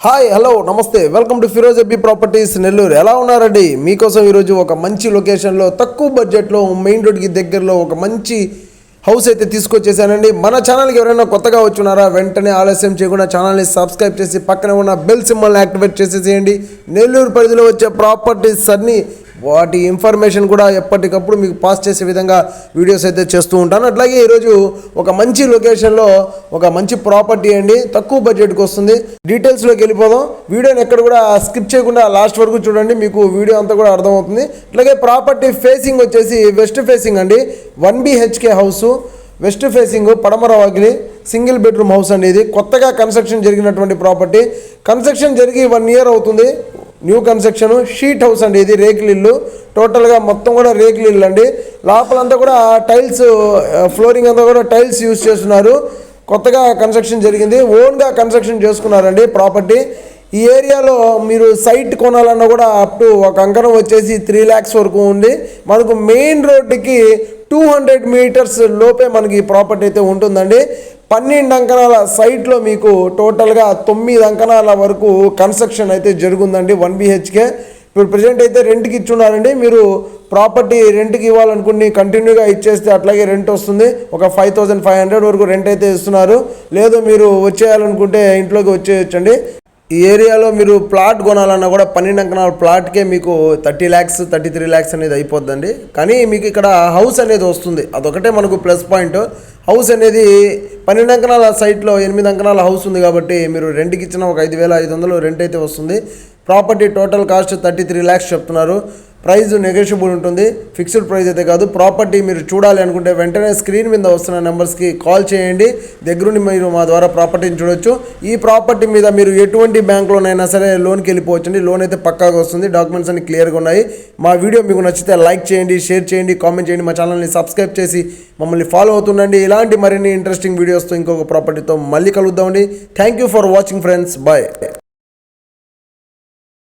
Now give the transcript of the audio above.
Hi hello నమస్తే welcome to Firoz ఎబ్బీ properties Nellore. ఎలా ఉన్నారండి? మీకోసం ఈరోజు ఒక మంచి లొకేషన్లో తక్కువ బడ్జెట్లో మెయిన్ రోడ్కి దగ్గరలో ఒక మంచి హౌస్ అయితే తీసుకొచ్చేసానండి. మన ఛానల్కి ఎవరైనా కొత్తగా వచ్చున్నారా వెంటనే ఆలస్యం చేయకుండా ఛానల్ని సబ్స్క్రైబ్ చేసి పక్కన ఉన్న బెల్ సింబల్ని యాక్టివేట్ చేసేసేయండి. నెల్లూరు పరిధిలో వచ్చే ప్రాపర్టీస్ అన్నీ వాటి ఇన్ఫర్మేషన్ కూడా ఎప్పటికప్పుడు మీకు పాస్ చేసే విధంగా వీడియోస్ అయితే చేస్తూ ఉంటాను. అట్లాగే ఈరోజు ఒక మంచి లొకేషన్లో ఒక మంచి ప్రాపర్టీ అండి, తక్కువ బడ్జెట్కి వస్తుంది. డీటెయిల్స్లోకి వెళ్ళిపోదాం. వీడియోని ఎక్కడ కూడా స్కిప్ చేయకుండా లాస్ట్ వరకు చూడండి, మీకు వీడియో అంతా కూడా అర్థమవుతుంది. అట్లాగే ప్రాపర్టీ ఫేసింగ్ వచ్చేసి వెస్ట్ ఫేసింగ్ అండి, 1 BHK హౌస్, వెస్ట్ ఫేసింగ్, పడమర వాకిలి, సింగిల్ బెడ్రూమ్ హౌస్ అండి. ఇది కొత్తగా కన్స్ట్రక్షన్ జరిగినటువంటి ప్రాపర్టీ. కన్స్ట్రక్షన్ జరిగి 1 year అవుతుంది. న్యూ కన్స్ట్రక్షన్ షీట్ హౌస్ అండి. ఇది రేకుల ఇల్లు, టోటల్గా మొత్తం కూడా రేకుల ఇల్లు అండి. లోపలంతా కూడా టైల్స్, ఫ్లోరింగ్ అంతా కూడా టైల్స్ యూజ్ చేస్తున్నారు. కొత్తగా కన్స్ట్రక్షన్ జరిగింది, ఓన్గా కన్స్ట్రక్షన్ చేసుకున్నారండి ప్రాపర్టీ. ఈ ఏరియాలో మీరు సైట్ కొనాలన్నా కూడా అప్ టు ఒక అంకణం వచ్చేసి 3 lakhs వరకు ఉంది. మనకు మెయిన్ రోడ్డుకి 200 meters లోపే మనకి ఈ ప్రాపర్టీ అయితే ఉంటుందండి. 12 అంకణాల సైట్లో మీకు టోటల్గా 9 అంకణాల వరకు కన్స్ట్రక్షన్ అయితే జరుగుందండి. 1 BHK ఇప్పుడు ప్రజెంట్ అయితే రెంట్కి ఇచ్చున్నారండి. మీరు ప్రాపర్టీ రెంట్కి ఇవ్వాలనుకుని కంటిన్యూగా ఇచ్చేస్తే అట్లాగే రెంట్ వస్తుంది. ఒక 5500 వరకు రెంట్ అయితే ఇస్తున్నారు. లేదు మీరు వచ్చేయాలనుకుంటే ఇంట్లోకి వచ్చేయచ్చండి. ఈ ఏరియాలో మీరు ప్లాట్ కొనాలన్నా కూడా 12 అంకణాల ప్లాట్కే మీకు 30 lakhs 33 lakhs అనేది అయిపోద్దండి. కానీ మీకు ఇక్కడ హౌస్ అనేది వస్తుంది, అదొకటే మనకు ప్లస్ పాయింట్. హౌస్ అనేది 12 అంకణాల సైట్లో 8 అంకణాల హౌస్ ఉంది కాబట్టి మీరు రెంట్కి ఇచ్చిన ఒక 5500 రెంట్ అయితే వస్తుంది. ప్రాపర్టీ టోటల్ కాస్ట్ 33 lakhs చెప్తున్నారు. ప్రైస్ నెగోషియబుల్ ఉంటుంది, ఫిక్స్డ్ ప్రైస్ అయితే కాదు. ప్రాపర్టీ మీరు చూడాలి అనుకుంటే వెంటనే స్క్రీన్ మీద వస్తున్న నెంబర్స్కి కాల్ చేయండి. దగ్గరుండి మీరు మా ద్వారా ప్రాపర్టీని చూడొచ్చు. ఈ ప్రాపర్టీ మీద మీరు ఎటువంటి బ్యాంక్లోనైనా సరే లోన్కి వెళ్ళిపోవచ్చండి. లోన్ అయితే పక్కాగా వస్తుంది, డాక్యుమెంట్స్ అన్ని క్లియర్గా ఉన్నాయి. మా వీడియో మీకు నచ్చితే లైక్ చేయండి, షేర్ చేయండి, కామెంట్ చేయండి. మా ఛానల్ని సబ్స్క్రైబ్ చేసి మమ్మల్ని ఫాలో అవుతుండండి. ఇలాంటి మరిన్ని ఇంట్రెస్టింగ్ వీడియోస్తో ఇంకొక ప్రాపర్టీతో మళ్ళీ కలుద్దామండి. Thank you for watching friends, bye.